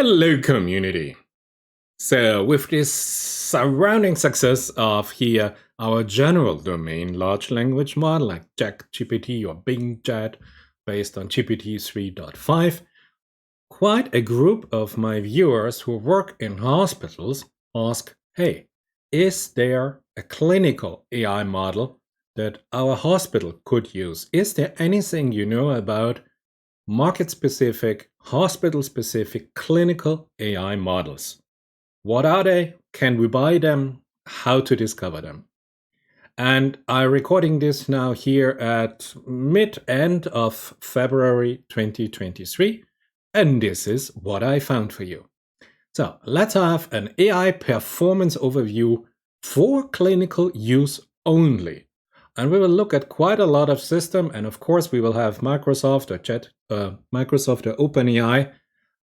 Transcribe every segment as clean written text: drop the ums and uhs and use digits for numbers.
Hello, community. So with this surrounding success of here, our general domain large language model like ChatGPT or Bing Chat based on GPT-3.5, quite a group of my viewers who work in hospitals ask, hey, is there a clinical AI model that our hospital could use? Is there anything you know about market-specific, hospital-specific clinical AI models? What are they? Can we buy them? How to discover them? And I'm recording this now here at mid-end of February 2023, and this is what I found for you. So let's have an AI performance overview for clinical use only. And we will look at quite a lot of system, and of course we will have Microsoft or OpenAI,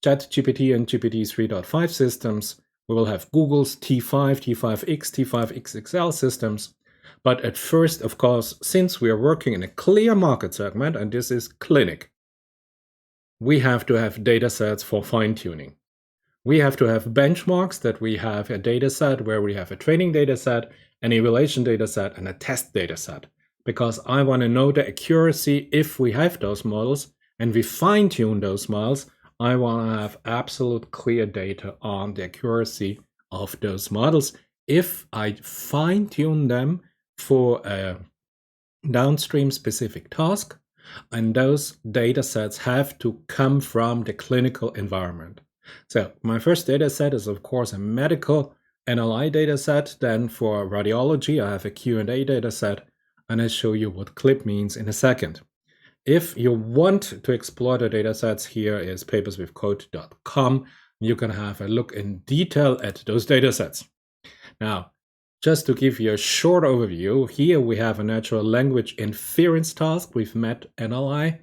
ChatGPT and GPT-3.5 systems. We will have Google's T5, T5X, T5XXL systems. But at first, of course, since we are working in a clear market segment, and this is clinic, we have to have data sets for fine-tuning. We have to have benchmarks that we have a data set where we have a training data set, an evaluation data set, and a test data set. Because I want to know the accuracy if we have those models and we fine-tune those models. I want to have absolute clear data on the accuracy of those models if I fine-tune them for a downstream specific task, and those data sets have to come from the clinical environment. So my first data set is, of course, a medical NLI data set. Then for radiology, I have a Q&A data set, and I'll show you what CLIP means in a second. If you want to explore the data sets, here is paperswithcode.com. You can have a look in detail at those data sets. Now, just to give you a short overview, here we have a natural language inference task with MET-NLI.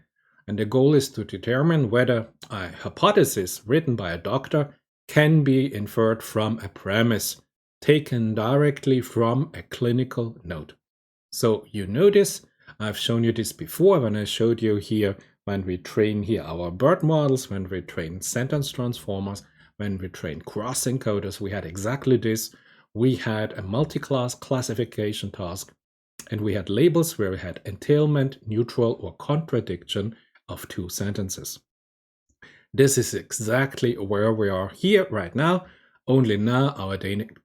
And the goal is to determine whether a hypothesis written by a doctor can be inferred from a premise taken directly from a clinical note. So you know this. I've shown you this before when I showed you here when we train here our BERT models, when we train sentence transformers, when we train cross encoders, we had exactly this. We had a multi-class classification task, and we had labels where we had entailment, neutral, or contradiction of two sentences. This is exactly where we are here right now, only now our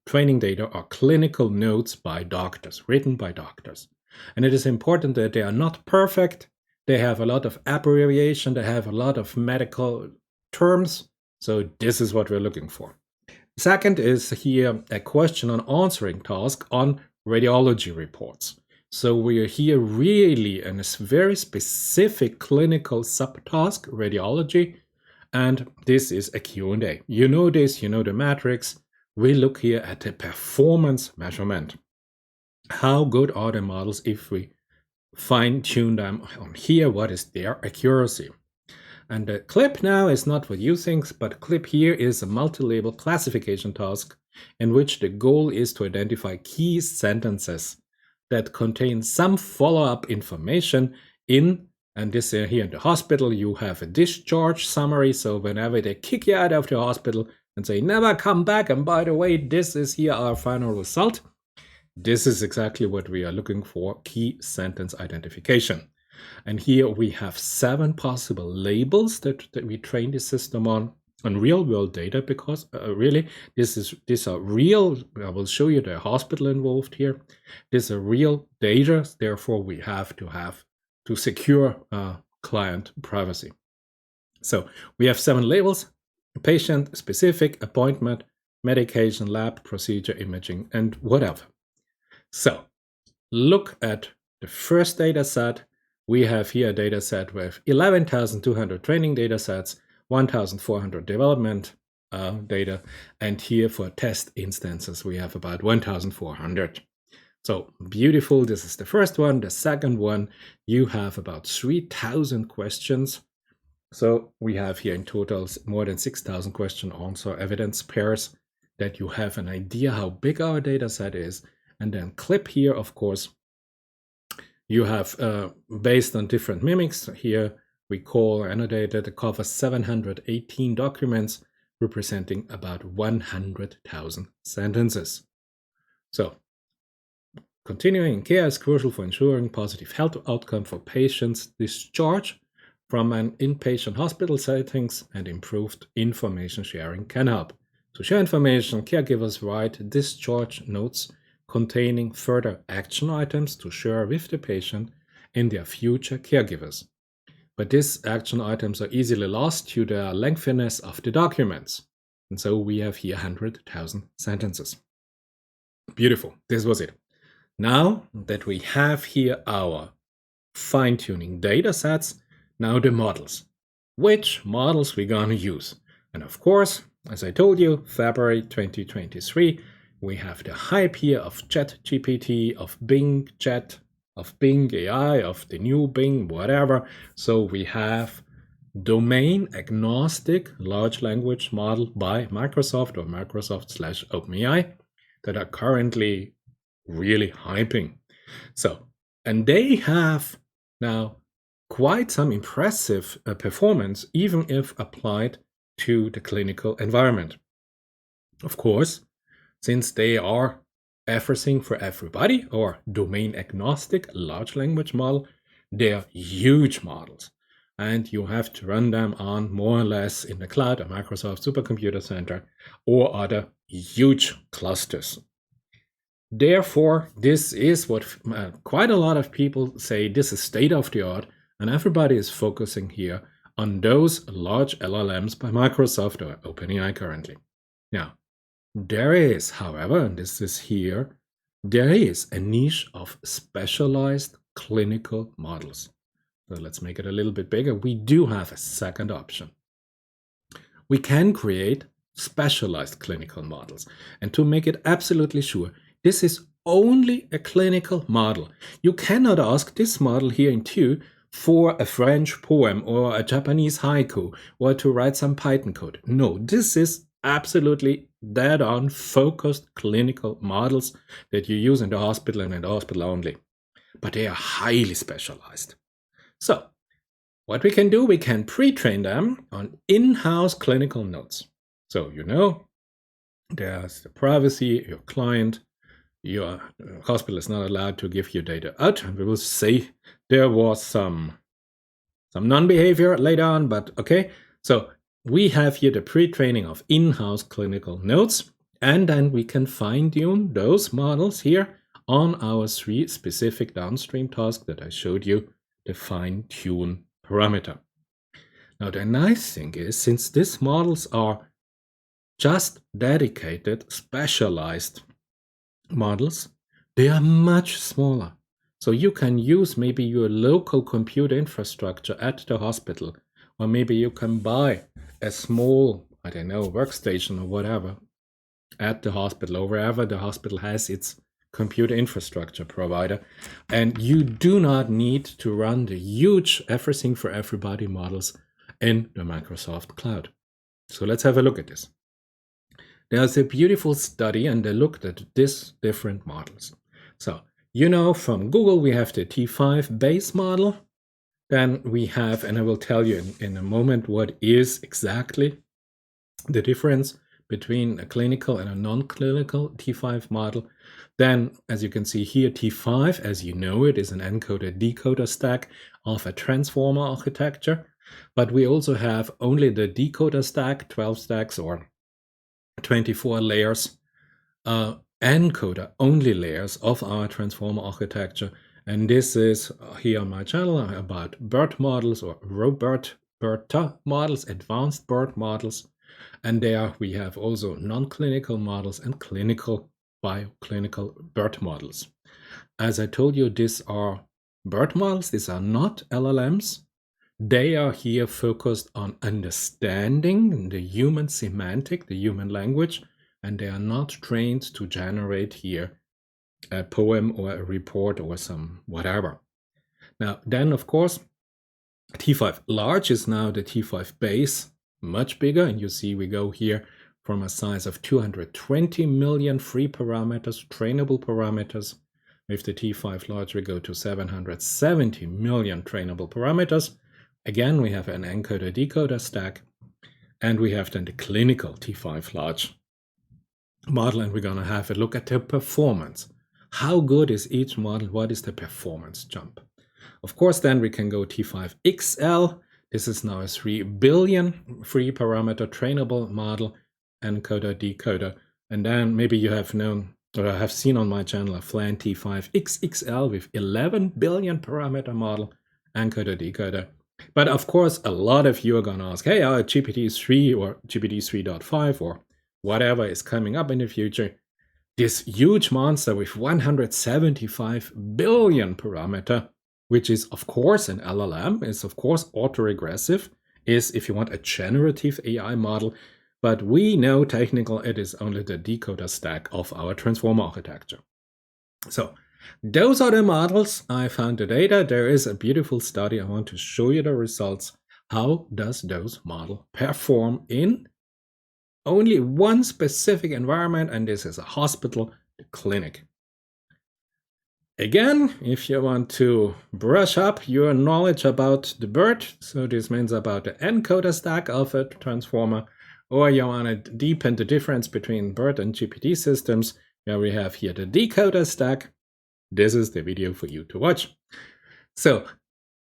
training data are clinical notes by doctors, written by doctors. And it is important that they are not perfect. They have a lot of abbreviation, they have a lot of medical terms. So this is what we're looking for. Second is here a question and answering task on radiology reports. So we are here really in a very specific clinical subtask, radiology, and this is a Q&A. You know this, you know the matrix. We look here at the performance measurement. How good are the models if we fine-tune them on here? What is their accuracy? And the CLIP now is not what you think, but CLIP here is a multi-label classification task in which the goal is to identify key sentences that contain some follow-up information in, and this here in the hospital, you have a discharge summary. So whenever they kick you out of the hospital and say, never come back, and by the way, this is here our final result. This is exactly what we are looking for, key sentence identification. And here we have 7 possible labels that we train the system on real-world data, because really these are real. I will show you the hospital involved here. These are real data, therefore we have to secure client privacy. So we have 7 labels: patient, specific, appointment, medication, lab, procedure, imaging, and whatever. So look at the first data set. We have here a data set with 11,200 training data sets, 1,400 development data, and here for test instances we have about 1,400. So beautiful. This is the first one. The second one, you have about 3,000 questions. So we have here in total more than 6,000 question answer evidence pairs, that you have an idea how big our data set is. And then CLIP here, of course, you have based on different mimics here, we call annotated, it covers 718 documents representing about 100,000 sentences. So, continuing care is crucial for ensuring positive health outcome for patients discharged from an inpatient hospital settings, and improved information sharing can help. To share information, caregivers write discharge notes containing further action items to share with the patient and their future caregivers. But these action items are easily lost due to the lengthiness of the documents. And so we have here 100,000 sentences. Beautiful. This was it. Now that we have here our fine-tuning data sets, now the models. Which models we're going to use? And of course, as I told you, February 2023, we have the hype here of ChatGPT, of Bing Chat, of Bing AI, of the new Bing, whatever. So we have domain agnostic large language model by Microsoft or Microsoft/OpenAI that are currently really hyping. So, and they have now quite some impressive performance, even if applied to the clinical environment. Of course, since they are everything for everybody or domain agnostic large language model, they are huge models. And you have to run them on more or less in the cloud, a Microsoft Supercomputer Center, or other huge clusters. Therefore, this is what quite a lot of people say this is state of the art, and everybody is focusing here on those large LLMs by Microsoft or OpenAI currently. Now, there is, however, and this is here, there is a niche of specialized clinical models. So let's make it a little bit bigger. We do have a second option. We can create specialized clinical models. And to make it absolutely sure, this is only a clinical model. You cannot ask this model here in 2 for a French poem or a Japanese haiku or to write some Python code. No, this is absolutely dead-on focused clinical models that you use in the hospital and in the hospital only. But they are highly specialized. So, what we can do, we can pre-train them on in-house clinical notes. So, you know, there's the privacy, your client, your hospital is not allowed to give your data out. And we will say there was some non-behavior later on, but okay. So we have here the pre-training of in-house clinical notes, and then we can fine-tune those models here on our 3 specific downstream tasks that I showed you, the fine-tune parameter. Now the nice thing is, since these models are just dedicated, specialized models, they are much smaller. So you can use maybe your local computer infrastructure at the hospital, or maybe you can buy a small, I don't know, workstation or whatever at the hospital or wherever the hospital has its computer infrastructure provider. And you do not need to run the huge everything for everybody models in the Microsoft cloud. So let's have a look at this. There's a beautiful study and they looked at these different models. So, you know, from Google, we have the T5 base model. Then we have, and I will tell you in a moment what is exactly the difference between a clinical and a non-clinical T5 model. Then, as you can see here, T5, as you know it, is an encoder-decoder stack of a transformer architecture. But we also have only the decoder stack, 12 stacks or 24 layers, encoder only layers of our transformer architecture. And this is here on my channel about BERT models or BERT models, advanced BERT models. And there we have also non-clinical models and clinical bioclinical BERT models. As I told you, these are BERT models. These are not LLMs. They are here focused on understanding the human semantic, the human language, and they are not trained to generate here a poem or a report or some whatever. Now, then, of course, T5 large is now the T5 base, much bigger. And you see we go here from a size of 220 million free parameters, trainable parameters. With the T5 large, we go to 770 million trainable parameters. Again, we have an encoder-decoder stack. And we have then the clinical T5 large model, and we're going to have a look at the performance. How good is each model? What is the performance jump? Of course, then we can go T5XL. This is now a 3 billion free parameter trainable model, encoder, decoder. And then maybe you have known or have seen on my channel a FLAN T5XXL with 11 billion parameter model, encoder, decoder. But of course, a lot of you are going to ask, hey, GPT-3 or GPT-3.5 or whatever is coming up in the future, this huge monster with 175 billion parameter, which is of course an LLM, is of course autoregressive, is, if you want, a generative AI model, but we know technical it is only the decoder stack of our transformer architecture. So those are the models. I found the data. There is a beautiful study. I want to show you the results. How does those models perform in only one specific environment, and this is a hospital, the clinic. Again, if you want to brush up your knowledge about the BERT, so this means about the encoder stack of a transformer, or you want to deepen the difference between BERT and GPT systems, where we have here the decoder stack, this is the video for you to watch. So,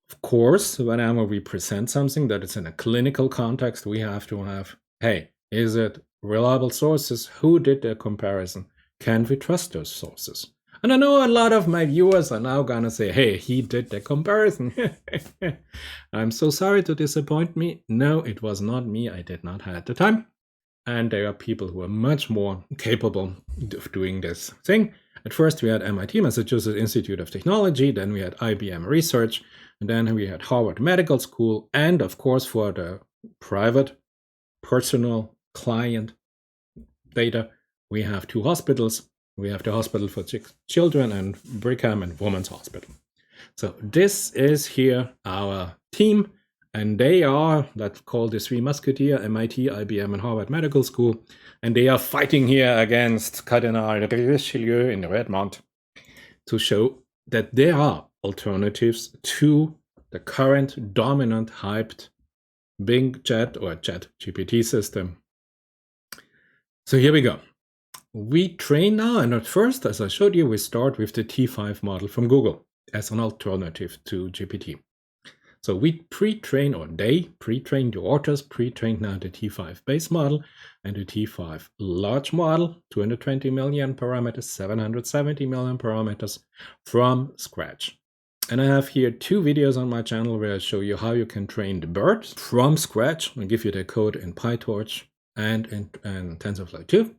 of course, whenever we present something that is in a clinical context, we have to have, hey, is it reliable sources? Who did the comparison? Can we trust those sources? And I know a lot of my viewers are now gonna say, hey, he did the comparison. I'm so sorry to disappoint me. No, it was not me. I did not have the time. And there are people who are much more capable of doing this thing. At first, we had MIT, Massachusetts Institute of Technology. Then we had IBM Research. And then we had Harvard Medical School. And of course, for the private, personal, client data, we have two hospitals. We have the Hospital for Children and Brigham and Women's Hospital. So this is here our team, and they are, that's called the Three Musketeers, MIT, IBM, and Harvard Medical School, and they are fighting here against Cardinal Richelieu in Redmond to show that there are alternatives to the current dominant hyped Bing Chat or Chat GPT system. So here we go. We train now, and at first, as I showed you, we start with the T5 model from Google as an alternative to GPT. So we pre-train, or they pre-trained, the authors pre-trained now the T5 base model and the T5 large model, 220 million parameters, 770 million parameters from scratch. And I have here two videos on my channel where I show you how you can train the BERT from scratch. I'll give you the code in PyTorch and in TensorFlow 2.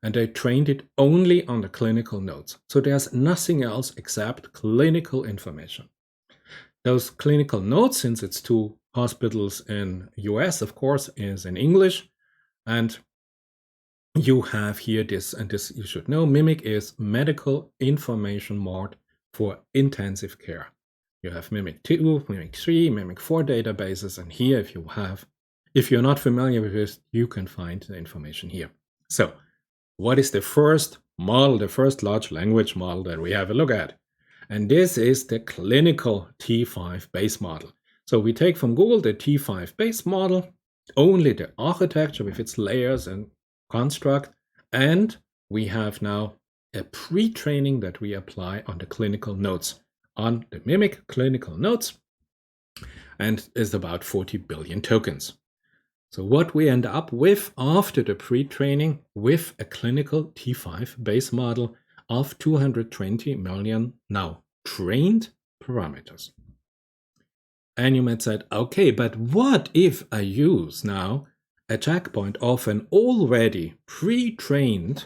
And they trained it only on the clinical nodes. So there's nothing else except clinical information. Those clinical nodes, since it's two hospitals in US, of course, is in English. And you have here this, and this you should know, MIMIC is Medical Information Mode for Intensive Care. You have MIMIC 2, MIMIC 3, MIMIC 4 databases. And here, if you're not familiar with this, you can find the information here. So, what is the first model, the first large language model that we have a look at? And this is the clinical T5 base model. So we take from Google the T5 base model, only the architecture with its layers and construct, and we have now a pre-training that we apply on the clinical nodes, on the MIMIC clinical nodes, and is about 40 billion tokens. So what we end up with after the pre-training with a clinical T5 base model of 220 million now trained parameters. And you might say, okay, but what if I use now a checkpoint of an already pre-trained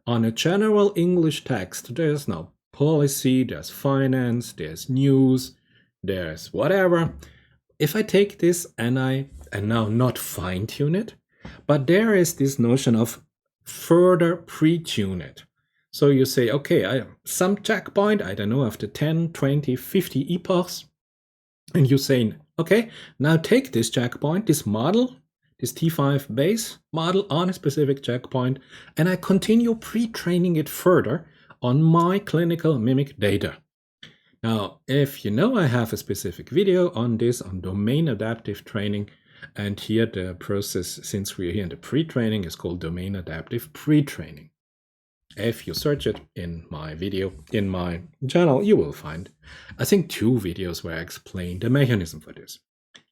on a general English text? There's no policy, there's finance, there's news, there's whatever. If I take this and now not fine-tune it, but there is this notion of further pre-tune it. So you say, okay, some checkpoint, I don't know, after 10, 20, 50 epochs, and you're saying, okay, now take this checkpoint, this model, this T5 base model on a specific checkpoint, and I continue pre-training it further on my clinical MIMIC data. Now, if you know I have a specific video on this, on domain adaptive training, And here the process, since we're here in the pre-training, is called domain adaptive pre-training. If you search it in my video, in my channel, you will find, I think, 2 videos where I explain the mechanism for this.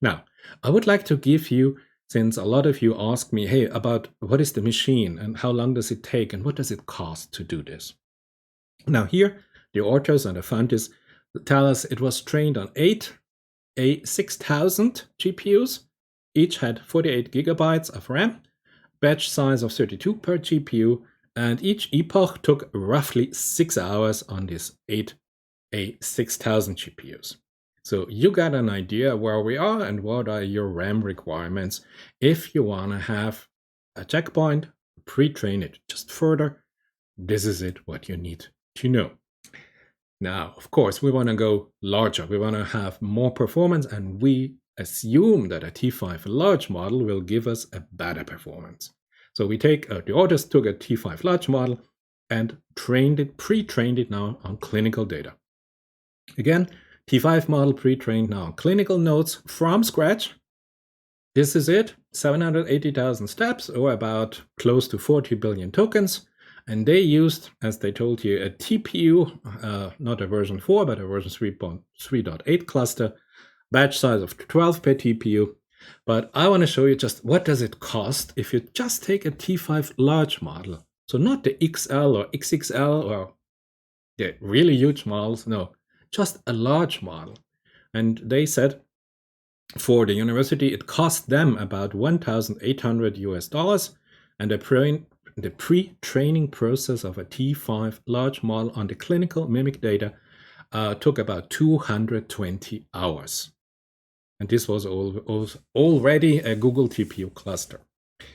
Now, I would like to give you, since a lot of you ask me, hey, about what is the machine and how long does it take and what does it cost to do this? Now here, the authors and the founders tell us it was trained on 8 A6000 GPUs. Each had 48 gigabytes of RAM, batch size of 32 per GPU, and each epoch took roughly 6 hours on these 8 A6000 GPUs. So you got an idea where we are and what are your RAM requirements if you want to have a checkpoint, pre-train it just further. This is it, what you need to know. Now, of course, we want to go larger. We want to have more performance, and we assume that a T5 large model will give us a better performance. So we take, the authors took a T5 large model and trained it, pre-trained it now on clinical data. Again, T5 model pre-trained now on clinical nodes from scratch. This is it, 780,000 steps, or about close to 40 billion tokens. And they used, as they told you, a TPU, not a version 4, but a version 3.8 cluster, batch size of 12 per TPU. But I want to show you just what does it cost if you just take a T5 large model. So not the XL or XXL or the really huge models, no, just a large model. And they said for the university, it cost them about $1,800 and the pre-training process of a T5 large model on the clinical mimic data took about 220 hours. And this was already a Google TPU cluster.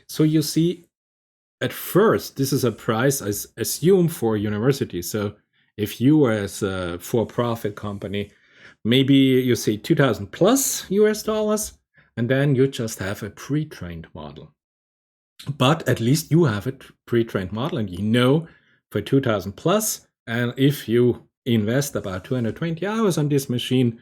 So you see, at first, this is a price I assume for university. So if you were as a for-profit company, maybe you say 2,000 plus US dollars, and then you just have a pre-trained model. But at least you have a pre-trained model, and you know for 2,000 plus, and if you invest about 220 hours on this machine,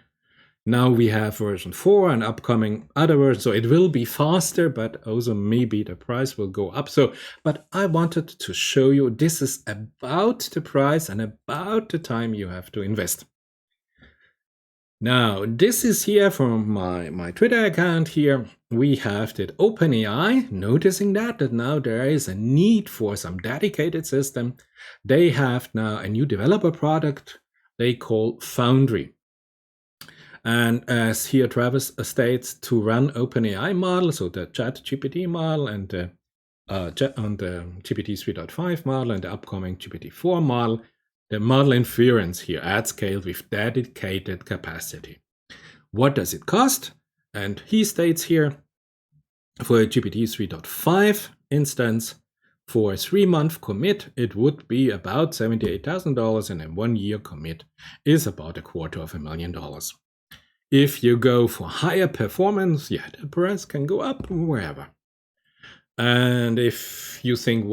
now we have version 4 and upcoming other versions, so it will be faster, but also maybe the price will go up. So, but I wanted to show you this is about the price and about the time you have to invest. Now, this is here from my Twitter account here. We have that OpenAI, noticing that now there is a need for some dedicated system. They have now a new developer product they call Foundry. And as here Travis states, to run OpenAI model, so the ChatGPT model and the GPT 3.5 model and the upcoming GPT-4 model, the model inference here at scale with dedicated capacity. What does it cost? And he states here, for a GPT 3.5 instance, for a 3-month commit, it would be about $78,000, and a 1-year commit is about $250,000. If you go for higher performance, yeah, the price can go up wherever. And if you think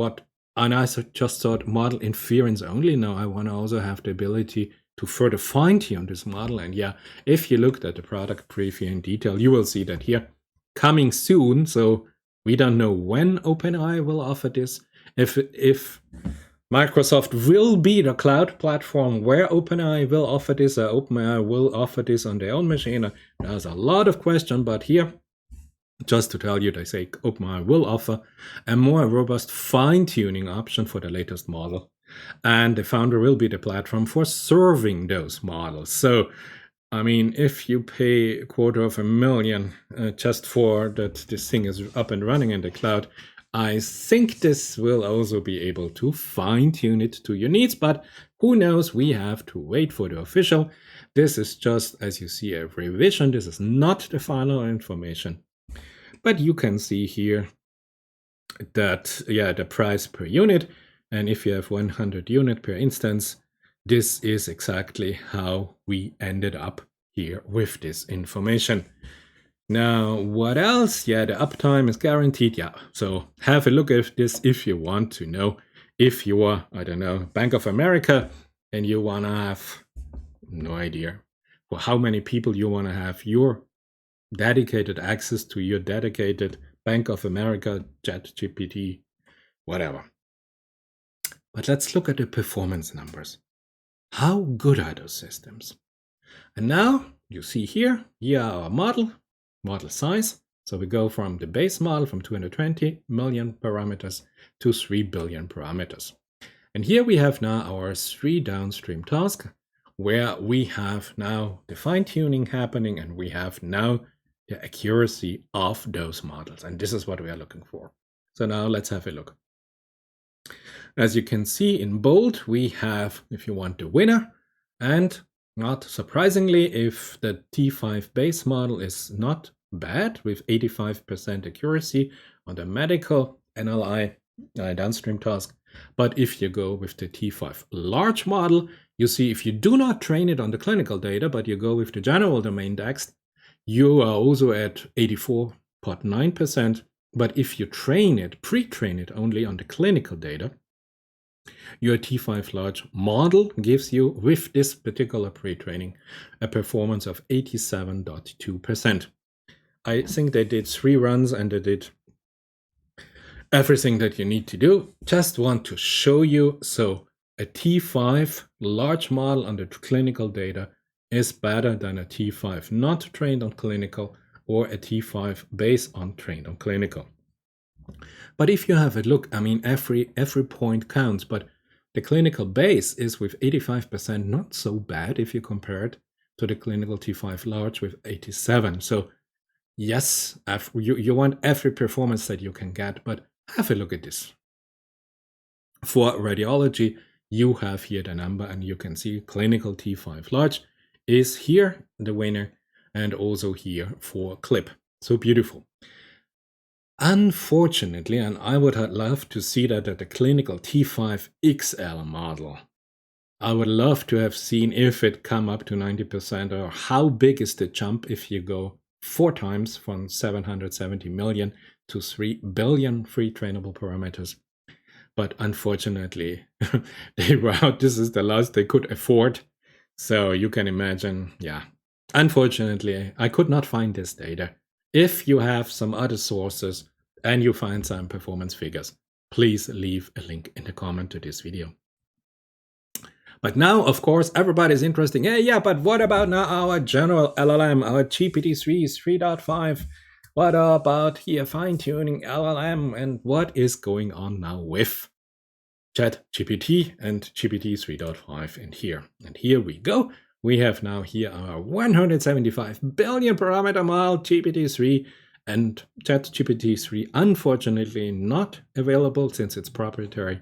and I just thought model inference only, no, I want to also have the ability to further fine-tune this model. And yeah, if you looked at the product preview in detail, you will see that here, coming soon. So we don't know when OpenAI will offer this. If Microsoft will be the cloud platform where OpenAI will offer this, OpenAI will offer this on their own machine. There's a lot of questions, but here, just to tell you, they say OpenAI will offer a more robust fine-tuning option for the latest model. And the Foundry will be the platform for serving those models. So, I mean, if you pay $250,000 just for that this thing is up and running in the cloud, I think this will also be able to fine-tune it to your needs, but who knows, we have to wait for the official. This is just, as you see, a revision. This is not the final information. But you can see here that, yeah, the price per unit, and if you have 100 unit per instance, this is exactly how we ended up here with this information. Now, what else? Yeah, the uptime is guaranteed. Yeah, so have a look at this if you want to know. If you are, I don't know, Bank of America, and you want to have, no idea, for how many people you want to have your dedicated access to your dedicated Bank of America, ChatGPT, whatever. But let's look at the performance numbers. How good are those systems? And now you see here our model size. So we go from the base model from 220 million parameters to 3 billion parameters. And here we have now our 3 downstream tasks where we have now the fine-tuning happening and we have now the accuracy of those models. And this is what we are looking for. So now let's have a look. As you can see in bold, we have, if you want, the winner. And not surprisingly, if the T5 base model is not bad with 85% accuracy on the medical NLI downstream task, but if you go with the T5 large model, you see if you do not train it on the clinical data, but you go with the general domain DAX, you are also at 84.9%. But if you train it, pre-train it only on the clinical data, your T5 large model gives you, with this particular pre-training, a performance of 87.2%. I think they did 3 runs and they did everything that you need to do. Just want to show you. So a T5 large model on the clinical data is better than a T5 not trained on clinical or a T5 base on trained on clinical. But if you have a look, I mean, every point counts, but the clinical base is with 85% not so bad if you compare it to the clinical T5 large with 87. So yes, you want every performance that you can get, but have a look at this. For radiology, you have here the number and you can see clinical T5 large is here, the winner, and also here for clip. So beautiful. Unfortunately, and I would have loved to see that at the clinical T5 XL model, I would love to have seen if it come up to 90% or how big is the jump if you go 4 times from 770 million to 3 billion free trainable parameters. But unfortunately, they were out. This is the last they could afford. So you can imagine, yeah. Unfortunately, I could not find this data. If you have some other sources and you find some performance figures, please leave a link in the comment to this video. But now, of course, everybody's interested. Yeah, but what about now our general LLM, our GPT-3 3.5? What about here fine-tuning LLM and what is going on now with ChatGPT and GPT 3.5 and here? And here we go. We have now here our 175 billion parameter model GPT-3 and ChatGPT-3 unfortunately not available since it's proprietary.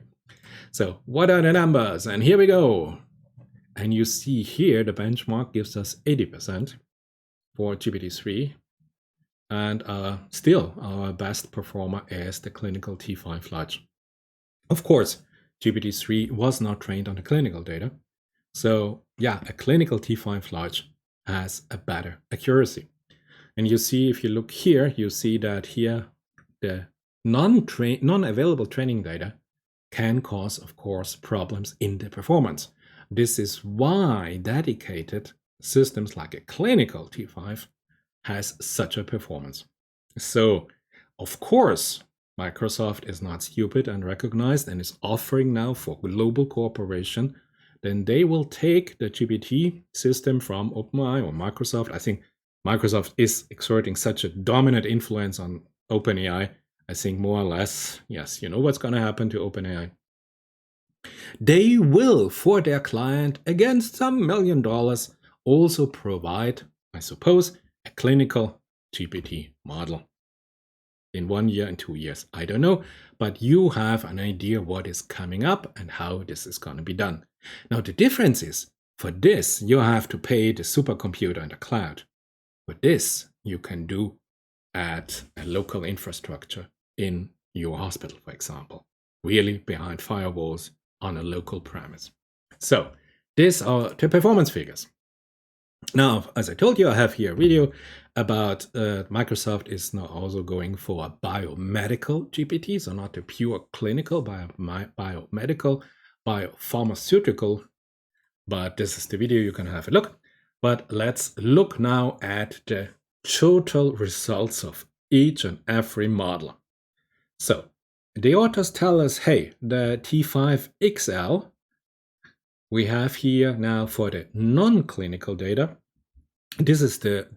So what are the numbers? And here we go. And you see here the benchmark gives us 80% for GPT-3. And still our best performer is the clinical T5 large. Of course, GPT-3 was not trained on the clinical data. So yeah, a clinical T5 large has a better accuracy. And you see, if you look here, you see that here the non-available training data can cause, of course, problems in the performance. This is why dedicated systems like a clinical T5 has such a performance. So, of course, Microsoft is not stupid and recognized and is offering now for global cooperation. Then they will take the GPT system from OpenAI or Microsoft. I think Microsoft is exerting such a dominant influence on OpenAI. I think more or less, yes, you know what's going to happen to OpenAI. They will, for their client, against some $1 million, also provide, I suppose, a clinical GPT model. In 1 year and 2 years, I don't know, but you have an idea what is coming up and how this is going to be done. Now, the difference is, for this, you have to pay the supercomputer in the cloud. For this, you can do at a local infrastructure in your hospital, for example, really behind firewalls on a local premise. So, these are the performance figures. Now, as I told you, I have here a video about Microsoft is now also going for a biomedical GPT, so not a pure clinical, biomedical, biopharmaceutical, but this is the video, you can have a look. But let's look now at the total results of each and every model. So the authors tell us, hey, the T5XL we have here now for the non-clinical data. This is the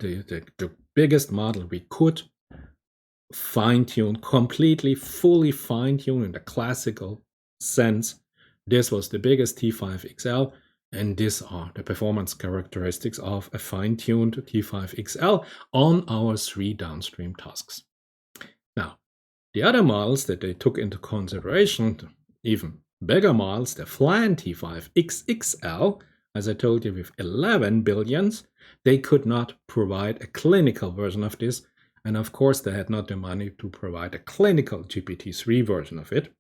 biggest model we could fine-tune, completely, fully fine-tune in the classical sense. This was the biggest T5XL, and these are the performance characteristics of a fine-tuned T5XL on our 3 downstream tasks. Now, the other models that they took into consideration, even bigger models, the FLAN T5XXL, as I told you, with 11 billions, they could not provide a clinical version of this. And of course, they had not the money to provide a clinical GPT-3 version of it.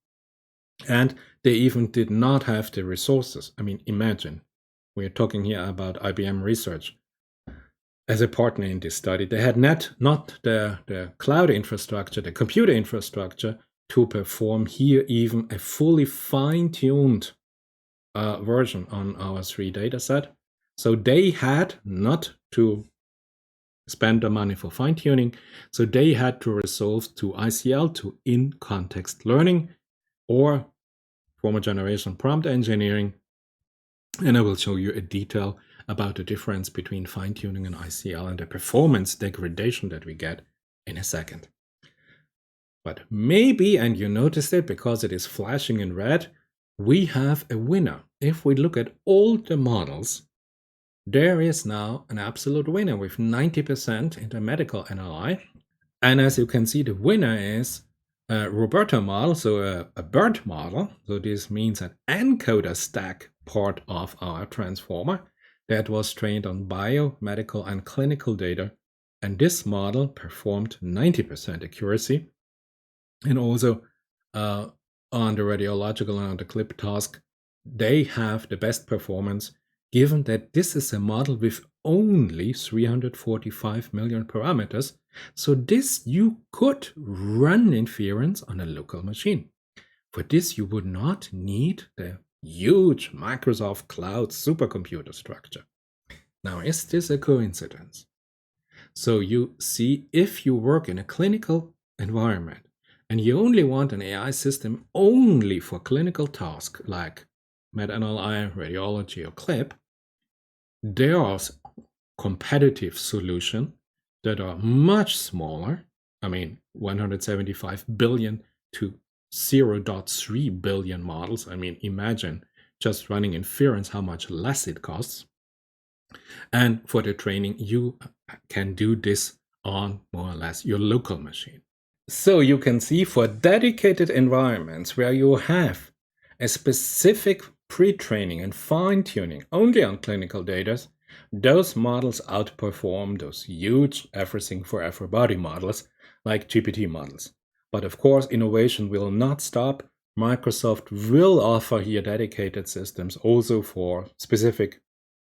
And they even did not have the resources. I mean, imagine, we're talking here about IBM Research as a partner in this study. They had not the cloud infrastructure, the computer infrastructure to perform here even a fully fine-tuned version on our 3 data set. So they had not to spend the money for fine-tuning, so they had to resolve to ICL, to in-context learning, or former generation prompt engineering. And I will show you a detail about the difference between fine-tuning and ICL and the performance degradation that we get in a second. But maybe, and you noticed it because it is flashing in red, we have a winner. If we look at all the models, there is now an absolute winner with 90% in the medical NLI. And as you can see, the winner is a Roberta model, so a BERT model. So this means an encoder stack part of our transformer that was trained on biomedical and clinical data. And this model performed 90% accuracy. And also on the radiological and on the clip task, they have the best performance, given that this is a model with only 345 million parameters. So this you could run inference on a local machine. For this, you would not need the huge Microsoft Cloud supercomputer structure. Now, is this a coincidence? So you see, if you work in a clinical environment and you only want an AI system only for clinical tasks like MedNLI, radiology, or clip, there are competitive solutions that are much smaller. I mean, 175 billion to 0.3 billion models. I mean, imagine just running inference, how much less it costs. And for the training, you can do this on more or less your local machine. So you can see for dedicated environments where you have a specific pre-training and fine-tuning only on clinical data, those models outperform those huge everything for everybody models like GPT models. But of course, innovation will not stop. Microsoft will offer here dedicated systems also for specific,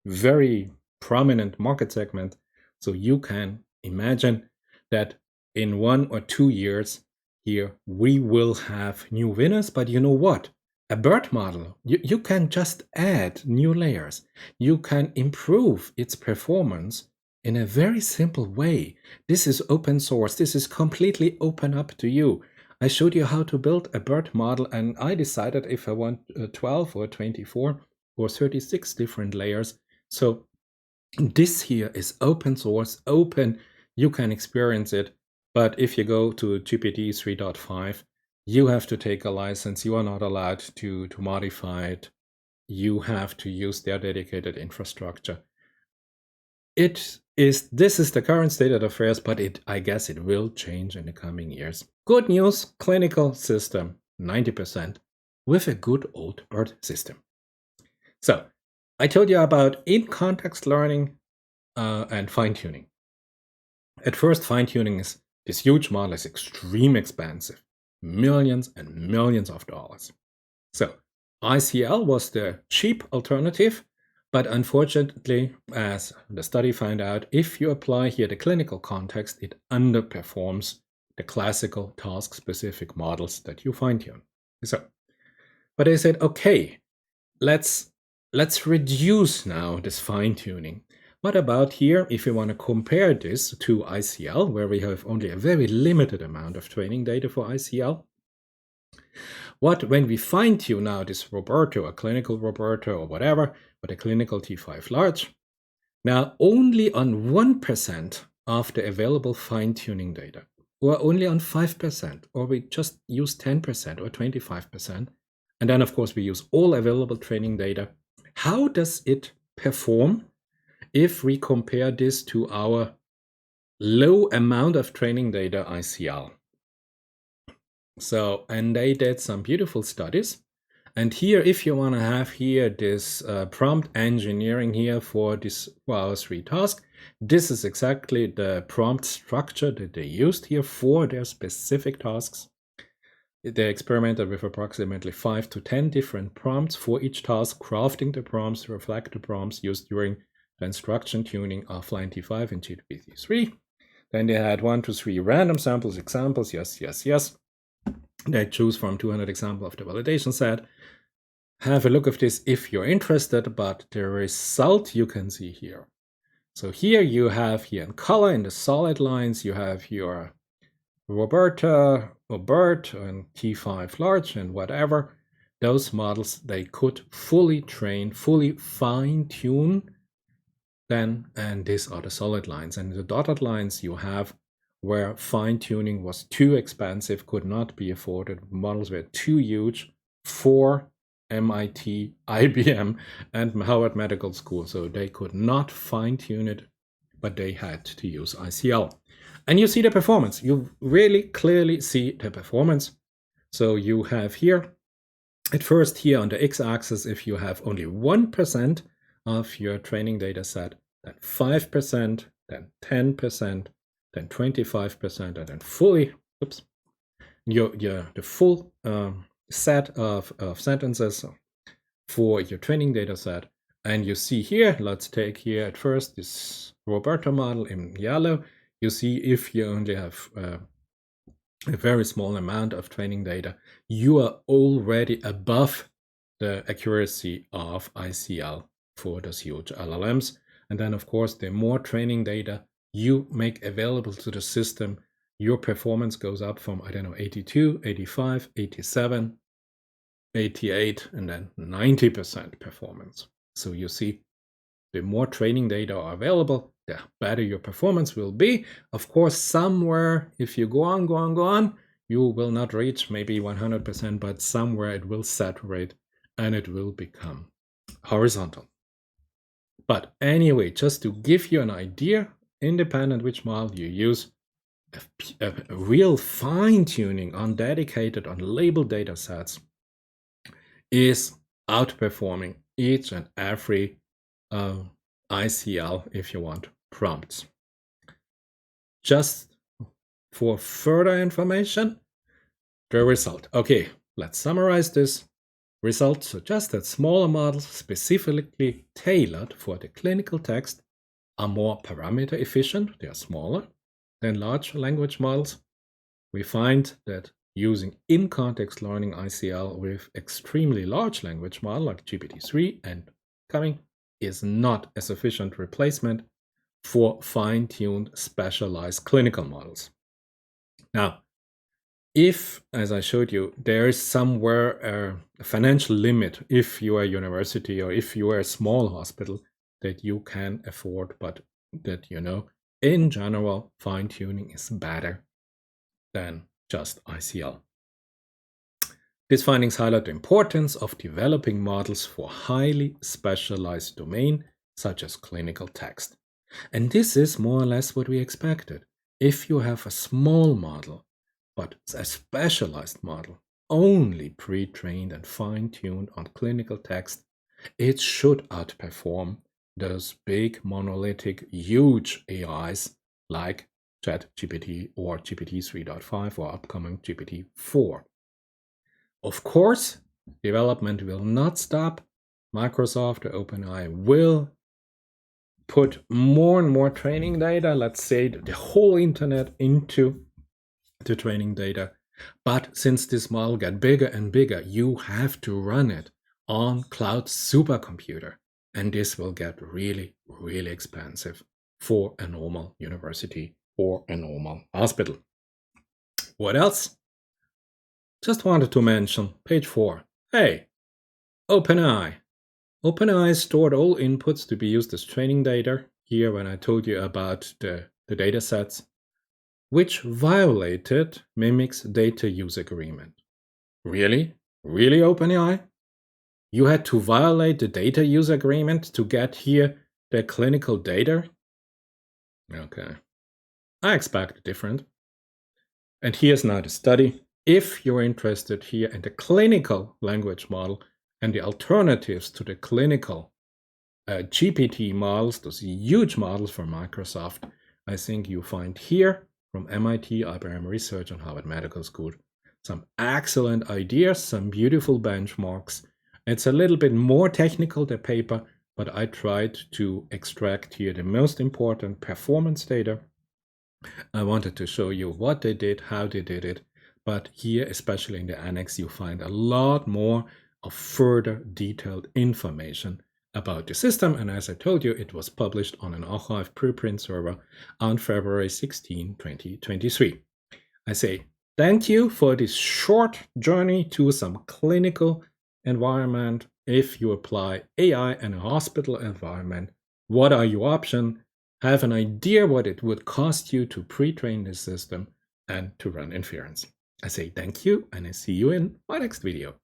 very prominent market segment. So you can imagine that in 1 or 2 years here, we will have new winners. But you know what? A BERT model, you can just add new layers. You can improve its performance in a very simple way. This is open source. This is completely open up to you. I showed you how to build a BERT model, and I decided if I want 12 or 24 or 36 different layers. So this here is open source, open. You can experience it. But if you go to GPT 3.5, you have to take a license. You are not allowed to modify it. You have to use their dedicated infrastructure. This is the current state of affairs, but I guess it will change in the coming years. Good news, clinical system, 90%, with a good old BERT system. So I told you about in-context learning and fine-tuning. At first, fine-tuning is this huge model is extremely expensive, millions and millions of dollars. So ICL was the cheap alternative, but unfortunately, as the study found out, if you apply here the clinical context, it underperforms the classical task-specific models that you fine-tune. So, but I said, okay, let's reduce now this fine-tuning. What about here, if you want to compare this to ICL, where we have only a very limited amount of training data for ICL? When we fine-tune now this Roberto, a clinical Roberto or whatever, but a clinical T5 large, now only on 1% of the available fine-tuning data, or only on 5%, or we just use 10% or 25%, and then of course we use all available training data, how does it perform if we compare this to our low amount of training data ICL? So, and they did some beautiful studies. And here, if you want to have here this prompt engineering here for this our 3 task, this is exactly the prompt structure that they used here for their specific tasks. They experimented with approximately 5 to 10 different prompts for each task, crafting the prompts, reflect the prompts used during the instruction tuning of line T5 and GPT-3. Then they had 1 to 3 random samples, examples, yes. They choose from 200 examples of the validation set. Have a look at this if you're interested, but the result you can see here. So here you have here in color in the solid lines, you have your Roberta or BERT and T5 large and whatever. Those models, they could fully train, fully fine-tune then, and these are the solid lines. And the dotted lines you have where fine-tuning was too expensive, could not be afforded, models were too huge for MIT, IBM, and Harvard Medical School, so they could not fine-tune it, but they had to use ICL. And you see the performance. You really clearly see the performance. So you have here, at first here on the x-axis, if you have only 1% of your training data set, then 5%, then 10%, then 25%, and then fully, the full set of sentences for your training data set. And you see here, let's take here at first this Roberta model in yellow. You see if you only have a very small amount of training data, you are already above the accuracy of ICL for those huge LLMs. And then, of course, the more training data you make available to the system, your performance goes up from, 82, 85, 87, 88, and then 90% performance. So you see, the more training data are available, the better your performance will be. Of course, somewhere, if you go on, you will not reach maybe 100%, but somewhere it will saturate and it will become horizontal. But anyway, just to give you an idea, independent which model you use, a real fine-tuning on dedicated, on labeled data sets is outperforming each and every ICL, if you want, prompts. Just for further information, the result. Okay, let's summarize this. Results suggest that smaller models specifically tailored for the clinical text are more parameter efficient, they are smaller than large language models. We find that using in-context learning ICL with extremely large language model like GPT-3 and coming is not a sufficient replacement for fine-tuned specialized clinical models. Now, if, as I showed you, there is somewhere a financial limit, if you are a university or if you are a small hospital that you can afford, but that, in general, fine-tuning is better than just ICL. These findings highlight the importance of developing models for highly specialized domain, such as clinical text. And this is more or less what we expected. If you have a small model, but a specialized model, only pre-trained and fine-tuned on clinical text, it should outperform those big, monolithic, huge AIs like ChatGPT or GPT-3.5 or upcoming GPT-4. Of course, development will not stop. Microsoft or OpenAI will put more and more training data, let's say the whole internet, into the training data. But since this model got bigger and bigger, you have to run it on cloud supercomputer. And this will get really, really expensive for a normal university or a normal hospital. What else? Just wanted to mention page 4. Hey, OpenAI. OpenAI stored all inputs to be used as training data. Here, when I told you about the data sets, which violated Mimic's data use agreement. Really? Really, OpenAI? You had to violate the data use agreement to get here the clinical data? Okay. I expect different. And here's now the study. If you're interested here in the clinical language model and the alternatives to the clinical GPT models, those huge models from Microsoft, I think you find here from MIT, IBM Research, and Harvard Medical School some excellent ideas, some beautiful benchmarks. It's a little bit more technical, the paper, but I tried to extract here the most important performance data. I wanted to show you what they did, how they did it, but here, especially in the annex, you find a lot more of further detailed information about the system. And as I told you, it was published on an archive preprint server on February 16, 2023. I say thank you for this short journey to some clinical environment. If you apply AI in a hospital environment, what are your options? Have an idea what it would cost you to pre-train this system and to run inference. I say thank you, and I see you in my next video.